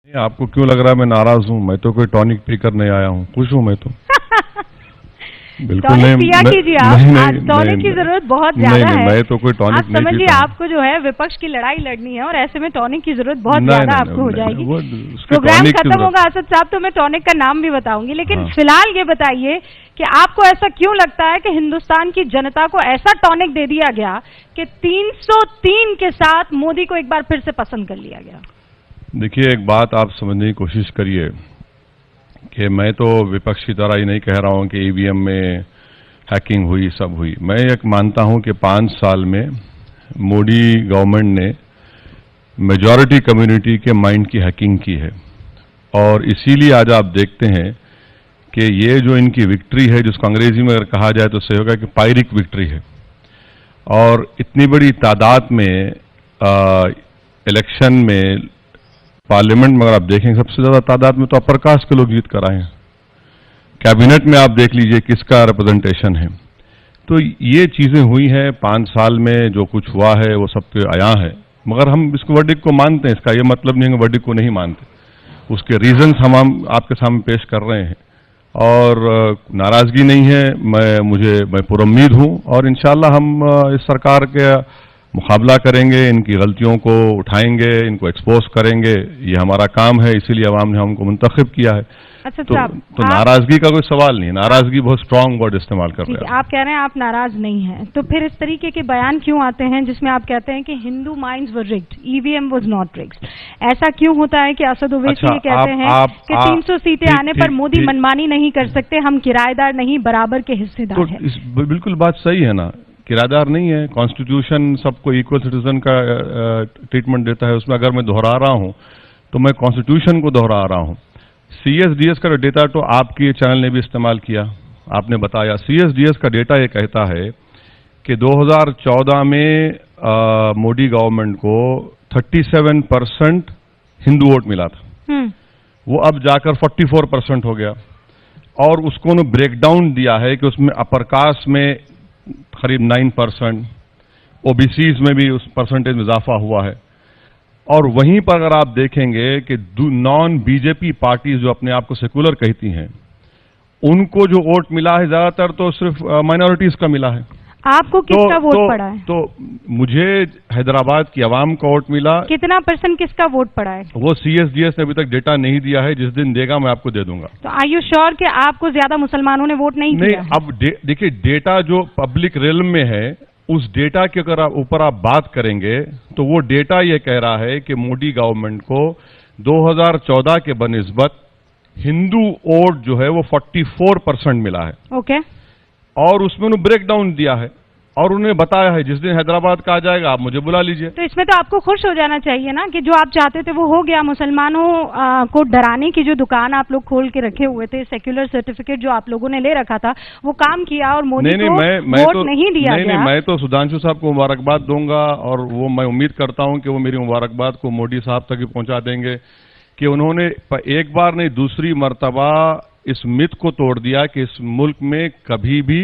आपको क्यों लग रहा है मैं नाराज हूँ? मैं तो कोई टॉनिक पीकर नहीं आया हूँ, खुश हूँ मैं तो। बिल्कुल नहीं, पिया कीजिए आप। टॉनिक की जरूरत बहुत ज्यादा है। मैं तो कोई टॉनिक नहीं पीता। समझिए, आपको जो है विपक्ष की लड़ाई लड़नी है और ऐसे में टॉनिक की जरूरत बहुत ज्यादा आपको हो जाएगी। प्रोग्राम खत्म होगा असद साहब तो मैं टॉनिक का नाम भी बताऊंगी, लेकिन फिलहाल ये बताइए कि आपको ऐसा क्यों लगता है कि हिंदुस्तान की जनता को ऐसा टॉनिक दे दिया गया कि 303 के साथ मोदी को एक बार फिर से पसंद कर लिया गया? देखिए, एक बात आप समझने की कोशिश करिए कि मैं तो विपक्ष की तरह ही नहीं कह रहा हूं कि ईवीएम में हैकिंग हुई, सब हुई। मैं एक मानता हूं कि 5 साल में मोदी गवर्नमेंट ने मेजॉरिटी कम्युनिटी के माइंड की हैकिंग की है, और इसीलिए आज आप देखते हैं कि ये जो इनकी विक्ट्री है, जिसको अंग्रेजी में अगर कहा जाए तो सही होगा कि पायरिक विक्ट्री है। और इतनी बड़ी तादाद में इलेक्शन में पार्लियामेंट में अगर आप देखेंगे, सबसे ज्यादा तादाद में तो अपर कास्ट के लोग जीत कर आए हैं। कैबिनेट में आप देख लीजिए किसका रिप्रेजेंटेशन है। तो ये चीजें हुई हैं 5 साल में, जो कुछ हुआ है वो सब तो आया है, मगर हम इसको वर्डिक्ट को मानते हैं। इसका ये मतलब नहीं है कि वर्डिक्ट को नहीं मानते। उसके रीजंस हम आपके सामने पेश कर रहे हैं, और नाराजगी नहीं है। मैं पुरुम्मीद हूं, और इंशाल्लाह हम इस सरकार के मुकाबला करेंगे, इनकी गलतियों को उठाएंगे, इनको एक्सपोज करेंगे। ये हमारा काम है, इसीलिए अवाम ने हमको मुंतखब किया है। अच्छा, तो नाराजगी का कोई सवाल नहीं। नाराजगी बहुत स्ट्रांग वर्ड इस्तेमाल कर रहे हैं। आप कह रहे हैं आप नाराज नहीं हैं, तो फिर इस तरीके के बयान क्यों आते हैं जिसमें आप कहते हैं कि Hindu minds were rigged, EVM was not rigged? ऐसा क्यों होता है कि असद ओवैसी ये कहते हैं कि 300 सीटें आने पर मोदी मनमानी नहीं कर सकते, हम किराएदार नहीं बराबर के हिस्सेदार हैं? बिल्कुल बात सही है ना, किराएदार नहीं है। कॉन्स्टिट्यूशन सबको इक्वल सिटीजन का ट्रीटमेंट देता है। उसमें अगर मैं दोहरा रहा हूं तो मैं कॉन्स्टिट्यूशन को दोहरा रहा हूं। सीएसडीएस का डेटा तो आपके चैनल ने भी इस्तेमाल किया, आपने बताया। सीएसडीएस का डेटा ये कहता है कि 2014 में मोदी गवर्नमेंट को 37% हिंदू वोट मिला था, वो अब जाकर 44% हो गया। और उसको उन्होंने ब्रेकडाउन दिया है कि उसमें अपर कास्ट में करीब 9%, ओबीसीज में भी उस परसेंटेज में इजाफा हुआ है। और वहीं पर अगर आप देखेंगे कि नॉन बीजेपी पार्टीज जो अपने आप को सेकुलर कहती हैं, उनको जो वोट मिला है ज्यादातर तो सिर्फ माइनॉरिटीज का मिला है। आपको किसका वोट पड़ा है? तो मुझे हैदराबाद की आवाम का वोट मिला। कितना % किसका वोट पड़ा है? वो सीएसडीएस ने अभी तक डेटा नहीं दिया है, जिस दिन देगा मैं आपको दे दूंगा। तो आर यू श्योर कि आपको ज्यादा मुसलमानों ने वोट नहीं किया? अब देखिए, डेटा जो पब्लिक रियल्म में है, उस डेटा के अगर ऊपर आप बात करेंगे तो वो डेटा ये कह रहा है कि मोदी गवर्नमेंट को 2014 के बनिस्बत हिंदू वोट जो है वो 44% मिला है। ओके। और उसमें उन्होंने ब्रेकडाउन दिया है और उन्हें बताया है जिस दिन हैदराबाद का आ जाएगा आप मुझे बुला लीजिए। तो इसमें तो आपको खुश हो जाना चाहिए ना कि जो आप चाहते थे वो हो गया। मुसलमानों को डराने की जो दुकान आप लोग खोल के रखे हुए थे, सेक्युलर सर्टिफिकेट जो आप लोगों ने ले रखा था, वो काम किया और मोदी को वोट नहीं दिया गया। मैं तो सुधांशु साहब को मुबारकबाद दूंगा, और वो मैं उम्मीद करता हूं कि वो मेरी मुबारकबाद को मोदी साहब तक ही पहुंचा देंगे कि उन्होंने एक बार नहीं दूसरी मर्तबा इस मिथ को तोड़ दिया कि इस मुल्क में कभी भी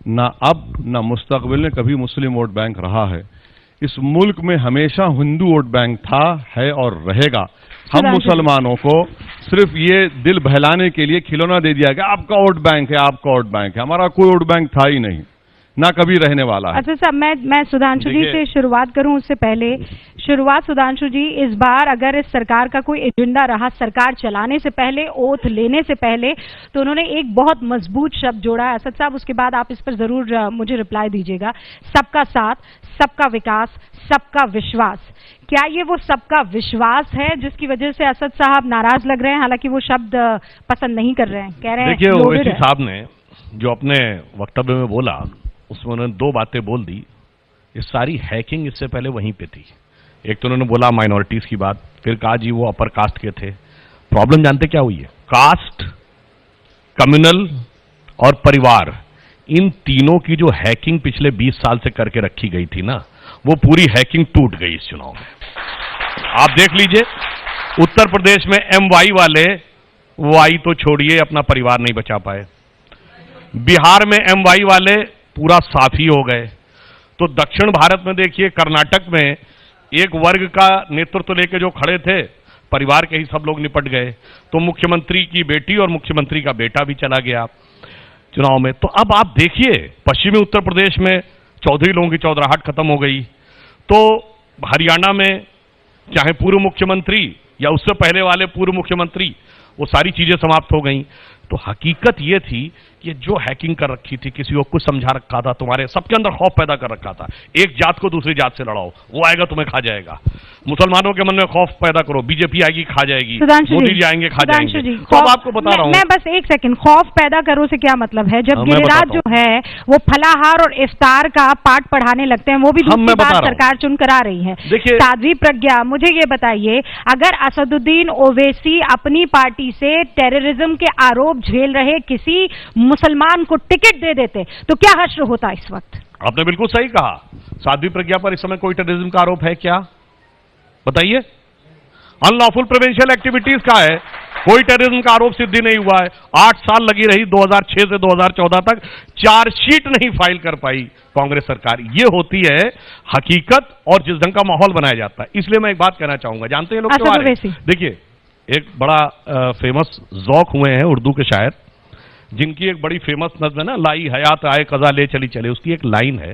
ना अब ना मुस्तकबिल में कभी मुस्लिम वोट बैंक रहा है। इस मुल्क में हमेशा हिंदू वोट बैंक था, है और रहेगा। हम मुसलमानों को सिर्फ ये दिल बहलाने के लिए खिलौना दे दिया गया, आपका वोट बैंक है, आपका वोट बैंक है। हमारा कोई वोट बैंक था ही नहीं, ना कभी रहने वाला है। अच्छा साहब, मैं सुधांशु जी से शुरुआत करूं उससे पहले सुधांशु जी, इस बार अगर इस सरकार का कोई एजेंडा रहा सरकार चलाने से पहले, ओथ लेने से पहले, तो उन्होंने एक बहुत मजबूत शब्द जोड़ा है। असद साहब, उसके बाद आप इस पर जरूर मुझे रिप्लाई दीजिएगा। सबका साथ, सबका विकास, सबका विश्वास। क्या ये वो सबका विश्वास है जिसकी वजह से असद साहब नाराज लग रहे हैं? हालांकि वो शब्द पसंद नहीं कर रहे हैं, कह रहे हैं। देखिए, ओवैसी साहब ने जो अपने वक्तव्य में बोला उसमें उन्होंने 2 बातें बोल दी। ये सारी हैकिंग इससे पहले वहीं पे थी। एक तो उन्होंने बोला माइनॉरिटीज की बात, फिर कहा जी वो अपर कास्ट के थे। प्रॉब्लम जानते क्या हुई है? कास्ट, कम्युनल और परिवार, इन तीनों की जो हैकिंग पिछले 20 साल से करके रखी गई थी ना, वो पूरी हैकिंग टूट गई इस चुनाव में। आप देख लीजिए, उत्तर प्रदेश में MY वाले, वो आई तो छोड़िए, अपना परिवार नहीं बचा पाए। बिहार में MY वाले पूरा साथी हो गए। तो दक्षिण भारत में देखिए, कर्नाटक में एक वर्ग का नेतृत्व लेके जो खड़े थे, परिवार के ही सब लोग निपट गए, तो मुख्यमंत्री की बेटी और मुख्यमंत्री का बेटा भी चला गया चुनाव में। तो अब आप देखिए, पश्चिमी उत्तर प्रदेश में चौधरी लोगों की चौधराहट खत्म हो गई, तो हरियाणा में चाहे पूर्व मुख्यमंत्री या उससे पहले वाले पूर्व मुख्यमंत्री, वो सारी चीजें समाप्त हो गई। तो हकीकत ये थी कि जो हैकिंग कर रखी थी, किसी को कुछ समझा रखा था, तुम्हारे सबके अंदर खौफ पैदा कर रखा था, एक जात को दूसरी जात से लड़ाओ, वो आएगा तुम्हें खा जाएगा, मुसलमानों के मन में खौफ पैदा करो, बीजेपी आएगी खा जाएगी, मोदी जी आएंगे खा जाएंगे। तो अब आपको बता रहा हूं मैं बस एक सेकंड, खौफ पैदा करो से क्या मतलब है? जब गिरिराज जो है वो फलाहार और इफ्तार का पाठ पढ़ाने लगते हैं, वो भी दूसरी बात सरकार चुन कर आ रही है। साध्वी प्रज्ञा, मुझे ये बताइए, अगर असदुद्दीन ओवैसी अपनी पार्टी से टेररिज्म के आरोप झेल रहे किसी मुसलमान को टिकट दे देते तो क्या हश्र होता इस वक्त? आपने बिल्कुल सही कहा। साध्वी प्रज्ञा पर इस समय कोई टेररिज्म का आरोप है क्या? बताइए। अनलॉफुल प्रिवेंशन एक्टिविटीज का है, कोई टेररिज्म का आरोप सिद्धि नहीं हुआ है। 8 साल लगी रही, 2006 से 2014 तक चार्जशीट नहीं फाइल कर पाई कांग्रेस सरकार। ये होती है हकीकत, और जिस ढंग का माहौल बनाया जाता है। इसलिए मैं एक बात कहना चाहूंगा, जानते हैं लोग क्यों आ रहे हैं? देखिए, एक बड़ा फेमस ज़ौक़ हुए हैं उर्दू के शायर, जिनकी एक बड़ी फेमस नज़्म है ना, लाई हयात आए कज़ा ले चली चले, उसकी एक लाइन है,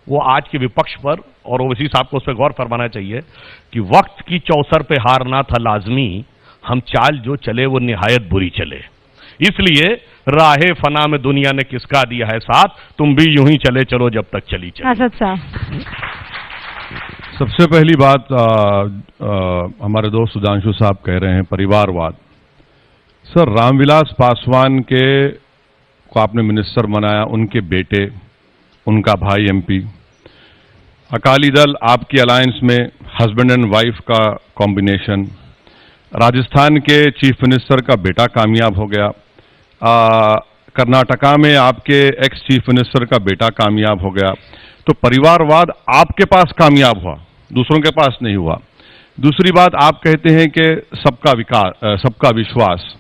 वो आज के विपक्ष पर, और ओवैसी साहब को उस पर गौर फरमाना चाहिए कि वक्त की चौसर पे हारना था लाजमी, हम चाल जो चले वो निहायत बुरी चले, इसलिए राहे फना में दुनिया ने किसका दिया है साथ, तुम भी यूं ही चले चलो जब तक चली चले। असद साहब, सबसे पहली बात हमारे दोस्त सुधांशु साहब कह रहे हैं परिवारवाद। सर, रामविलास पासवान को आपने मिनिस्टर बनाया, उनके बेटे, उनका भाई एमपी, अकाली दल आपकी अलायंस में हस्बैंड एंड वाइफ का कॉम्बिनेशन, राजस्थान के चीफ मिनिस्टर का बेटा कामयाब हो गया, कर्नाटका में आपके एक्स चीफ मिनिस्टर का बेटा कामयाब हो गया। तो परिवारवाद आपके पास कामयाब हुआ, दूसरों के पास नहीं हुआ। दूसरी बात, आप कहते हैं कि सबका विकास, सबका विश्वास।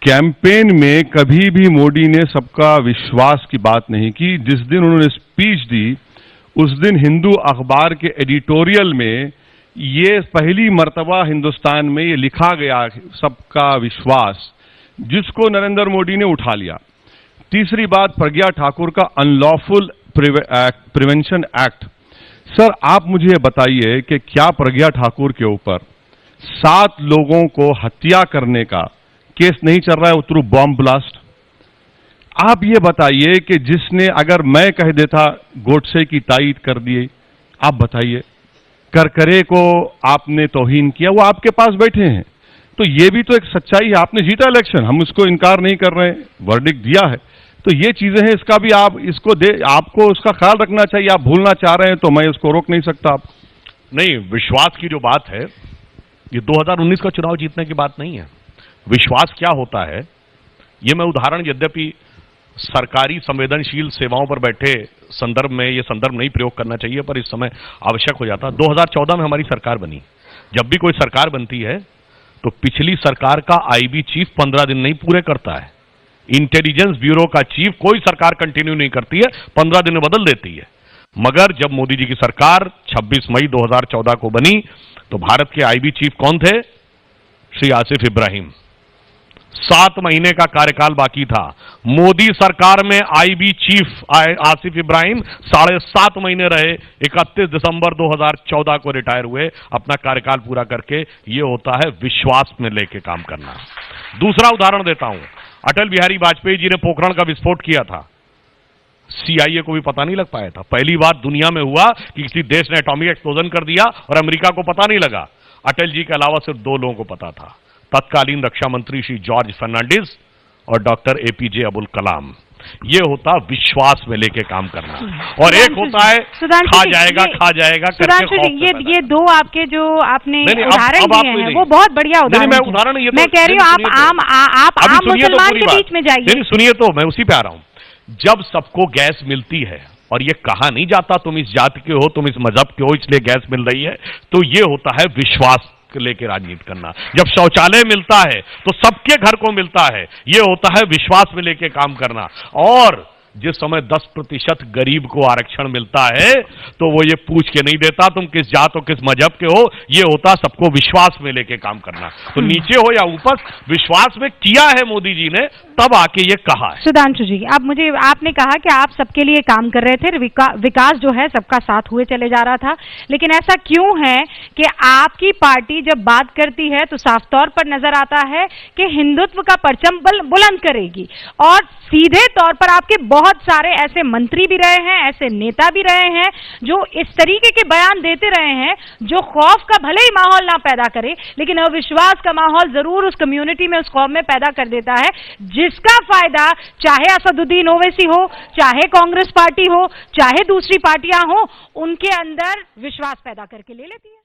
कैंपेन में कभी भी मोदी ने सबका विश्वास की बात नहीं की। जिस दिन उन्होंने स्पीच दी, उस दिन हिंदू अखबार के एडिटोरियल में ये पहली मर्तबा हिंदुस्तान में ये लिखा गया, सबका विश्वास, जिसको नरेंद्र मोदी ने उठा लिया। तीसरी बात, प्रज्ञा ठाकुर का अनलॉफुल प्रिवेंशन एक्ट। सर, आप मुझे बताइए कि क्या प्रज्ञा ठाकुर के ऊपर 7 लोगों को हत्या करने का केस नहीं चल रहा है थ्रू बॉम्ब ब्लास्ट? आप ये बताइए कि जिसने, अगर मैं कह देता गोडसे की तायीद कर दिए, आप बताइए, करकरे को आपने तौहीन किया, वो आपके पास बैठे हैं। तो ये भी तो एक सच्चाई है, आपने जीता इलेक्शन, हम उसको इनकार नहीं कर रहे हैं, वर्डिक्ट दिया है। तो ये चीजें हैं, इसका भी आप आपको उसका ख्याल रखना चाहिए। आप भूलना चाह रहे हैं तो मैं उसको रोक नहीं सकता। आप नहीं, विश्वास की जो बात है, ये 2019 का चुनाव जीतने की बात नहीं है। विश्वास क्या होता है, ये मैं उदाहरण, यद्यपि सरकारी संवेदनशील सेवाओं पर बैठे संदर्भ में ये संदर्भ नहीं प्रयोग करना चाहिए, पर इस समय आवश्यक हो जाता। 2014 में हमारी सरकार बनी। जब भी कोई सरकार बनती है तो पिछली सरकार का आईबी चीफ 15 दिन नहीं पूरे करता है। इंटेलिजेंस ब्यूरो का चीफ कोई सरकार कंटिन्यू नहीं करती है, 15 दिन में बदल देती है। मगर जब मोदी जी की सरकार 26 मई 2014 को बनी तो भारत के आईबी चीफ कौन थे? श्री आसिफ इब्राहिम। 7 महीने का कार्यकाल बाकी था। मोदी सरकार में आईबी चीफ आसिफ इब्राहिम 7.5 महीने रहे, 31 दिसंबर 2014 को रिटायर हुए अपना कार्यकाल पूरा करके। ये होता है विश्वास में लेके काम करना। दूसरा उदाहरण देता हूं, अटल बिहारी वाजपेयी जी ने पोखरण का विस्फोट किया था, सीआईए को भी पता नहीं लग पाया था। पहली बार दुनिया में हुआ कि किसी देश ने एटॉमिक एक्सप्लोजन कर दिया और अमेरिका को पता नहीं लगा। अटल जी के अलावा सिर्फ 2 लोगों को पता था, तत्कालीन रक्षा मंत्री श्री जॉर्ज फर्नांडिस और डॉक्टर एपीजे अब्दुल कलाम। ये होता विश्वास में लेके काम करना, और एक होता है खा जाएगा सुधांशु जी, ये 2 आपके जो आपने उदाहरण दिए हैं वो बहुत बढ़िया उदाहरण है। मैं कह रही हूँ आप आम मुसलमान के बीच में जाइए। सुनिए तो मैं उसी पे आ रहा हूँ। जब सबको गैस मिलती है और ये कहा नहीं जाता तुम इस जाति के हो, तुम इस मजहब के हो, इसलिए गैस मिल रही है, तो ये होता है विश्वास लेके राजनीति करना। जब शौचालय मिलता है तो सबके घर को मिलता है, ये होता है विश्वास में लेके काम करना। और जिस समय 10% गरीब को आरक्षण मिलता है तो वो ये पूछ के नहीं देता तुम किस जात हो किस मजहब के हो, ये होता सबको विश्वास में लेके काम करना। तो नीचे हो या ऊपर, विश्वास में किया है मोदी जी ने, तब आके ये कहा है। सुधांशु जी, आपने कहा कि आप सबके लिए काम कर रहे थे, विकास जो है सबका साथ हुए चले जा रहा था, लेकिन ऐसा क्यों है कि आपकी पार्टी जब बात करती है तो साफ तौर पर नजर आता है कि हिंदुत्व का परचम बुलंद करेगी, और सीधे तौर पर आपके बहुत सारे ऐसे मंत्री भी रहे हैं, ऐसे नेता भी रहे हैं जो इस तरीके के बयान देते रहे हैं जो खौफ का भले ही माहौल ना पैदा करे, लेकिन अविश्वास का माहौल जरूर उस कम्युनिटी में, उस कौम में पैदा कर देता है, जिसका फायदा चाहे असदुद्दीन ओवैसी हो, चाहे कांग्रेस पार्टी हो, चाहे दूसरी पार्टियां हो, उनके अंदर विश्वास पैदा करके ले लेती है।